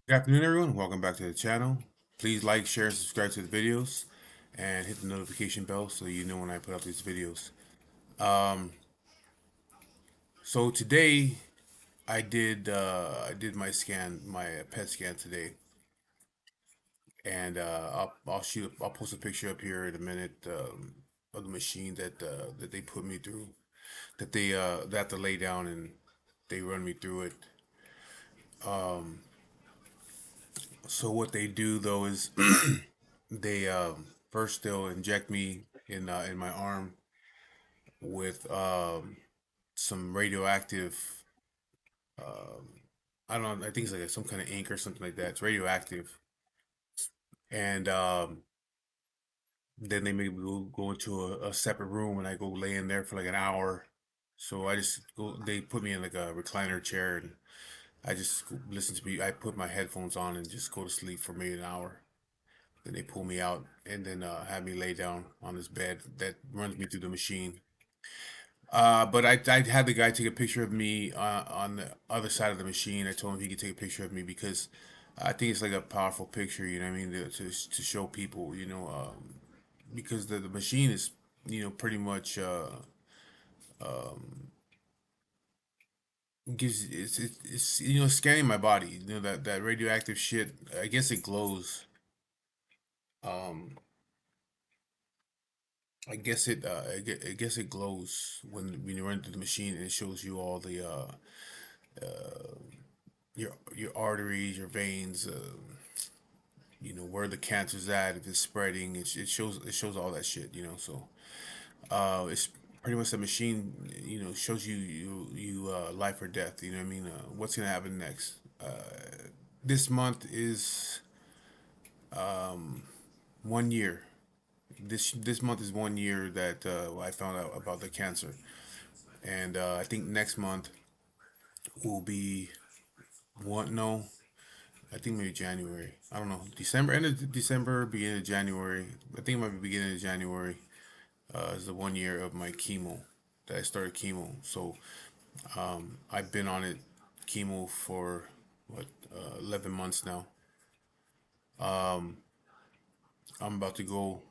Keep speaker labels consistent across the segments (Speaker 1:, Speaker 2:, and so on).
Speaker 1: Good afternoon, everyone. Welcome back to the channel. Please like, share, and subscribe to the videos, and hit the notification bell so you know when I put up these videos. Um, so today I did my scan, my PET scan today, and I'll post a picture up here in a minute of the machine that they put me through, they have to lay down and they run me through it. So what they do though is they first they'll inject me in my arm with some radioactive. I don't know. I think it's like some kind of ink or something like that. It's radioactive, and then they make me go into a separate room, and I go lay in there for like an hour. So I just go. They put me in like a recliner chair, and I just listen to me. I put my headphones on and just go to sleep for maybe an hour. Then they pull me out and then have me lay down on this bed that runs me through the machine. But I had the guy take a picture of me on the other side of the machine. I told him he could take a picture of me because I think it's like a powerful picture. You know what I mean? To show people, because the machine is, pretty much gives it's scanning my body. That radioactive shit. I guess it glows. Um, I guess it glows when you run through the machine and it shows you all the your arteries, your veins, where the cancer's at, if it's spreading. It shows all that shit. So it's pretty much the machine. Shows you life or death. You know what I mean? What's gonna happen next? This month is 1 year. This month is 1 year that I found out about the cancer, and I think next month will be one. No, I think maybe January. I don't know. December, end of December, beginning of January. I think it might be beginning of January. Is the 1 year of my chemo that I started chemo. So I've been on it chemo for what 11 months now. I'm about to go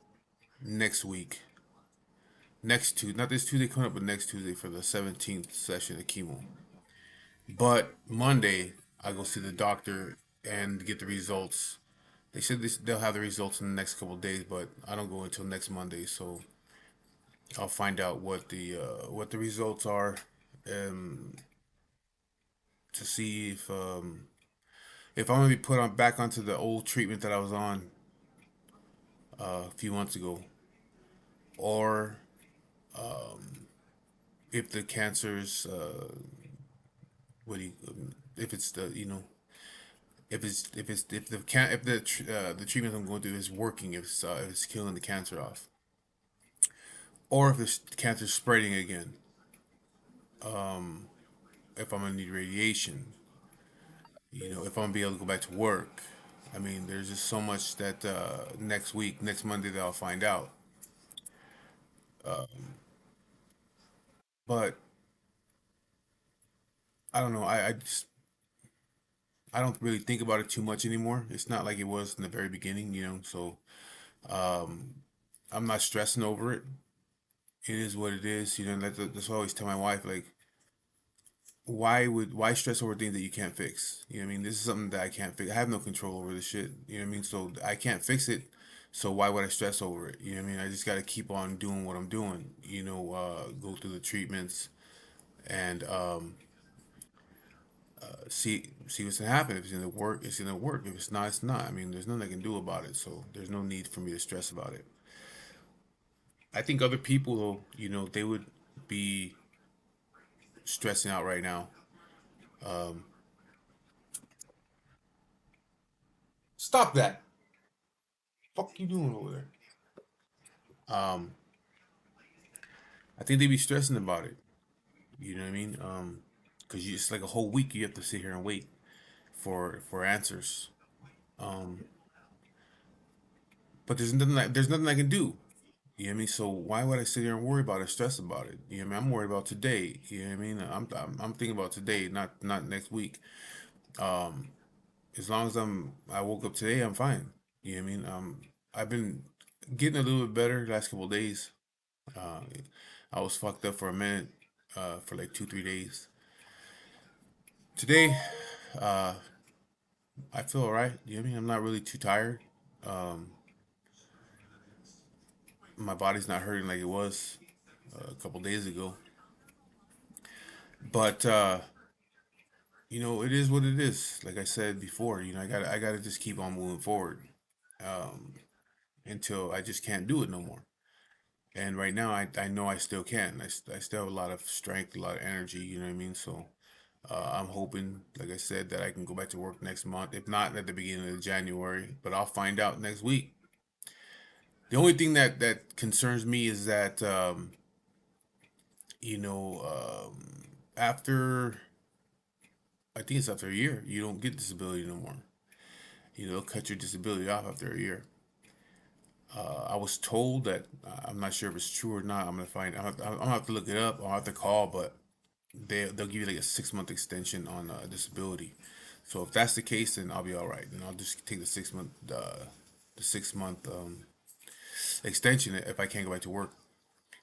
Speaker 1: next week. Next Tuesday, not this Tuesday coming up, but next Tuesday for the 17th session of chemo. But Monday, I go see the doctor and get the results. They said they'll have the results in the next couple of days, but I don't go until next Monday, so I'll find out what the results are, um, to see if I'm gonna be put on back onto the old treatment that I was on a few months ago, or if the cancer's what do you, if it's the if the treatment I'm going through is working, if it's killing the cancer off, or if the cancer's spreading again, if I'm gonna need radiation, if I'm gonna be able to go back to work. I mean, there's just so much that next Monday, that I'll find out. But I don't know. I don't really think about it too much anymore. It's not like it was in the very beginning, So I'm not stressing over it. It is what it is. That's what I always tell my wife. Like, why stress over things that you can't fix? You know what I mean? This is something that I can't fix. I have no control over this shit. You know what I mean? So I can't fix it. So why would I stress over it? You know what I mean? I just got to keep on doing what I'm doing. Go through the treatments and see what's gonna happen. If it's gonna work, it's gonna work. If it's not, it's not. I mean, there's nothing I can do about it. So there's no need for me to stress about it. I think other people, though, they would be stressing out right now. Stop that! Fuck you doing over there? Um, I think they'd be stressing about it. You know what I mean? Because it's like a whole week you have to sit here and wait for answers. Um, but there's nothing I can do. You know what I mean? So why would I sit here and worry about it, stress about it? You know what I mean? I'm worried about today. You know what I mean? I'm thinking about today, not next week. as long as I woke up today, I'm fine. You know what I mean? I've been getting a little bit better the last couple of days. Uh, I was fucked up for a minute, for like 2, 3 days. Today, uh, I feel alright. You know what I mean? I'm not really too tired. Um, my body's not hurting like it was a couple days ago. But it is what it is. Like I said before, I gotta just keep on moving forward, um, until I just can't do it no more. And right now, I know I still can. I still have a lot of strength, a lot of energy. You know what I mean? So I'm hoping, like I said, that I can go back to work next month. If not at the beginning of January, but I'll find out next week. The only thing that concerns me is that, you know, after I think it's after a year, you don't get disability no more. They'll cut your disability off after a year. I was told that, I'm not sure if it's true or not. I'm gonna find. I'm gonna have to look it up. I'll have to call, but they'll give you like a 6 month extension on disability. So if that's the case, then I'll be all right. Then I'll just take the 6 month extension if I can't go back to work.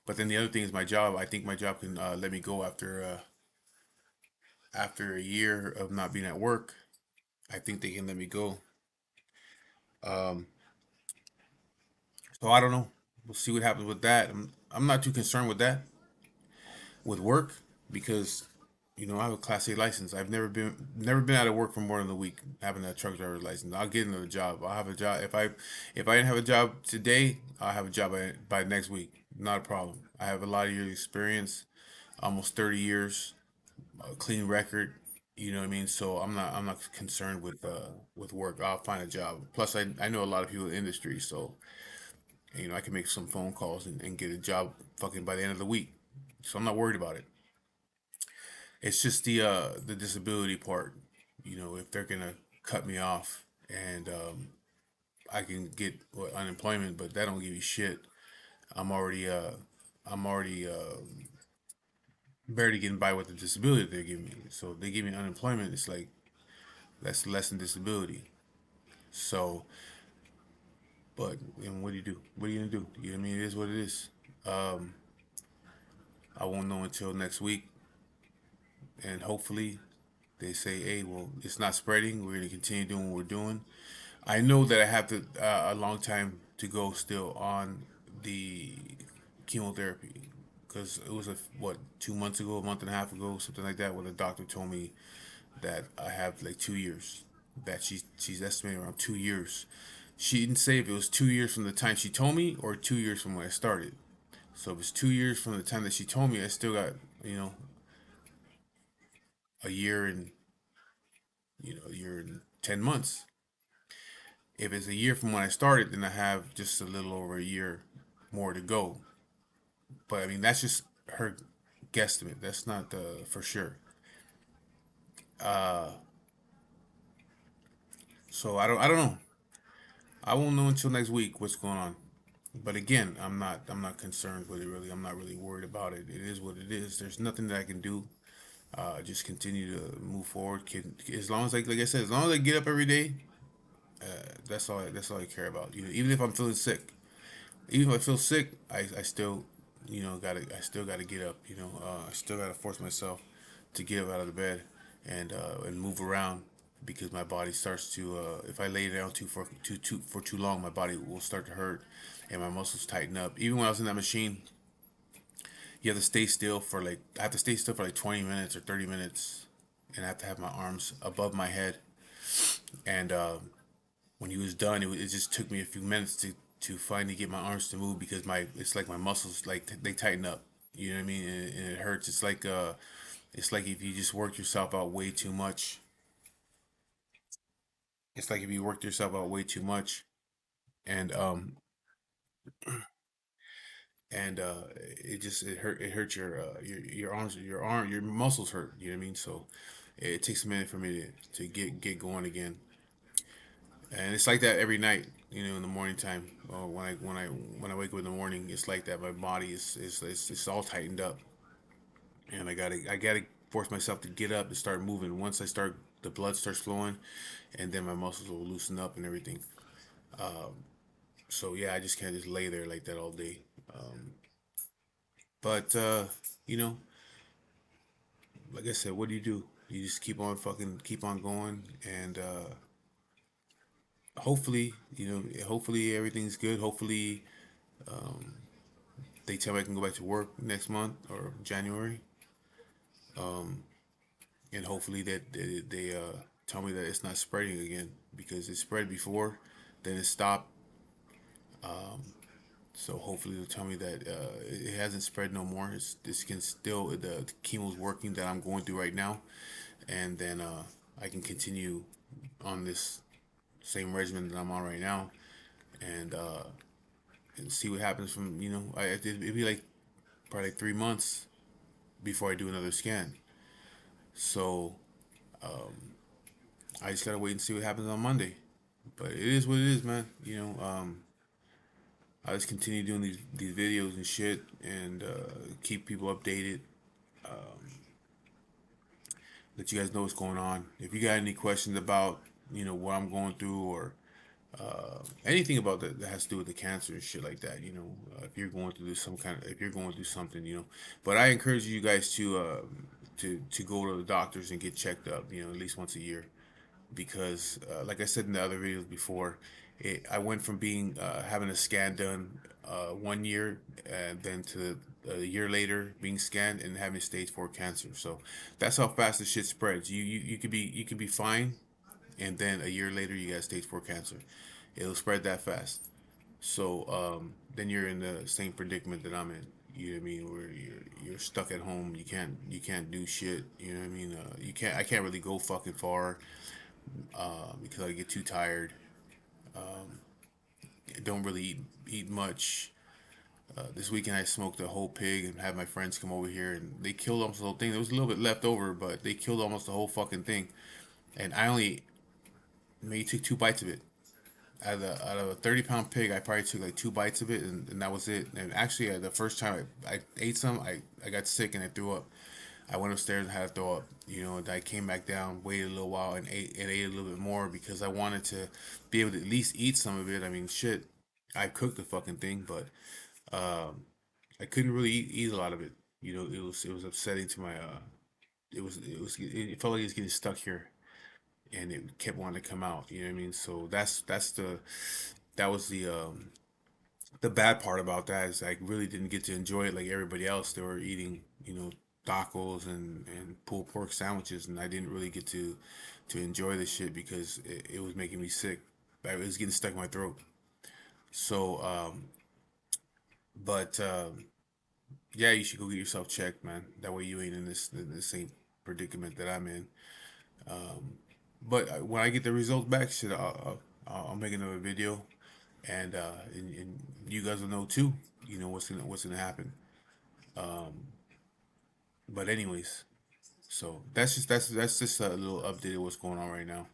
Speaker 1: But then the other thing is my job. I think my job can let me go after a year of not being at work. I think they can let me go. Um, so I don't know. We'll see what happens with that. I'm not too concerned with that with work because I have a Class A license. I've never been out of work for more than a week having a truck driver license. I'll get another job. I'll have a job if I didn't have a job today. I'll have a job by next week. Not a problem. I have a lot of years experience, almost 30 years, a clean record. You know what I mean? So I'm not concerned with work. I'll find a job. Plus, I know a lot of people in the industry, so I can make some phone calls and get a job fucking by the end of the week. So I'm not worried about it. It's just the disability part. If they're gonna cut me off and I can get unemployment, but that don't give you shit. I'm already uh I'm already barely getting by with the disability they're giving me. So if they give me unemployment, it's like that's less than disability. So, but what do you do? What are you gonna do? You know what I mean? It is what it is. Um, I won't know until next week, and hopefully they say, "Hey, well, it's not spreading. We're gonna continue doing what we're doing." I know that I have a long time to go still on the chemotherapy because it was 2 months ago, a month and a half ago, something like that, where the doctor told me that I have like 2 years. That she's estimating around 2 years. She didn't say if it was 2 years from the time she told me or 2 years from when I started. So if it's 2 years from the time that she told me, I still got you know a year and a year and 10 months. If it's a year from when I started, then I have just a little over a year more to go. But I mean, that's just her guesstimate. That's not for sure. Uh, so I don't know. I won't know until next week what's going on. But again, I'm not concerned with it really. I'm not really worried about it. It is what it is. There's nothing that I can do. Just continue to move forward. As long as like I said, as long as I get up every day, that's all I care about. Even if I'm feeling sick, even if I feel sick, I still, I still gotta get up. I still gotta force myself to get up out of the bed and move around because my body starts to. If I lay down too long, my body will start to hurt and my muscles tighten up. Even when I was in that machine, you have to stay still for like I have to stay still for like 20 minutes or 30 minutes, and I have to have my arms above my head. And when he was done, it just took me a few minutes to finally get my arms to move because it's like my muscles like they tighten up. You know what I mean? And it hurts. It's like if you just work yourself out way too much. It's like if you worked yourself out way too much, and it hurts your muscles hurt. You know what I mean? So it takes a minute for me to get going again. And it's like that every night, in the morning time. Or when I wake up in the morning, it's like that. My body is all tightened up, and I gotta force myself to get up and start moving. Once I start the blood starts flowing, and then my muscles will loosen up and everything. So yeah, I just can't just lay there like that all day. But you know, like I said, what do? You just keep on fucking keep on going, and hopefully, hopefully everything's good. Hopefully, they tell me I can go back to work next month or January, and hopefully that they tell me that it's not spreading again because it spread before, then it stopped. So hopefully they'll tell me that it hasn't spread no more. This can still the chemo's working that I'm going through right now, and then I can continue on this same regimen that I'm on right now, and see what happens from it'd be like probably like 3 months before I do another scan. So I just gotta wait and see what happens on Monday. But it is what it is, man. I just continue doing these videos and shit, and keep people updated. Let you guys know what's going on. If you got any questions about what I'm going through, or anything about that has to do with the cancer and shit like that, if you're going through if you're going through something, But I encourage you guys to go to the doctors and get checked up, at least once a year, because like I said in the other videos before, I went from being having a scan done 1 year, and then to a year later being scanned and having stage 4 cancer. So that's how fast the shit spreads. You could be fine, and then a year later you got stage 4 cancer. It'll spread that fast. So then you're in the same predicament that I'm in. You know what I mean? Where you're stuck at home. You can't do shit. You know what I mean? I can't really go fucking far because I get too tired. I don't really eat much. This weekend I smoked a whole pig and had my friends come over here, and they killed almost the whole thing. There was a little bit left over, but they killed almost the whole fucking thing. And I only maybe took 2 bites of it. Out of a 30-pound pig, I probably took like 2 bites of it, and that was it. And actually, the first time I ate some, I got sick and I threw up. I went upstairs and had to throw up. And I came back down, waited a little while, and ate a little bit more because I wanted to be able to at least eat some of it. I mean, shit, I cooked the fucking thing, but I couldn't really eat a lot of it. It was upsetting to my. It felt like it was getting stuck here, and it kept wanting to come out. You know what I mean? So that was the bad part about that is I really didn't get to enjoy it like everybody else. They were eating, tacos and pulled pork sandwiches, and I didn't really get to enjoy this shit because it was making me sick. It was getting stuck in my throat. So, but yeah, you should go get yourself checked, man. That way you ain't in the same predicament that I'm in. But when I get the results back, shit, I'll make another video, and you guys will know too. What's gonna happen. But anyways, so that's just a little update of what's going on right now.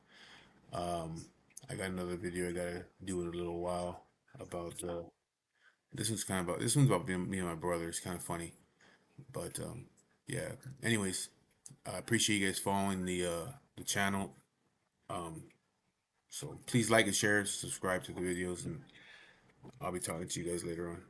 Speaker 1: I got another video I gotta do in a little while about this one's about me and my brother. It's kind of funny, but yeah. Anyways, I appreciate you guys following the channel. So please like and share, subscribe to the videos, and I'll be talking to you guys later on.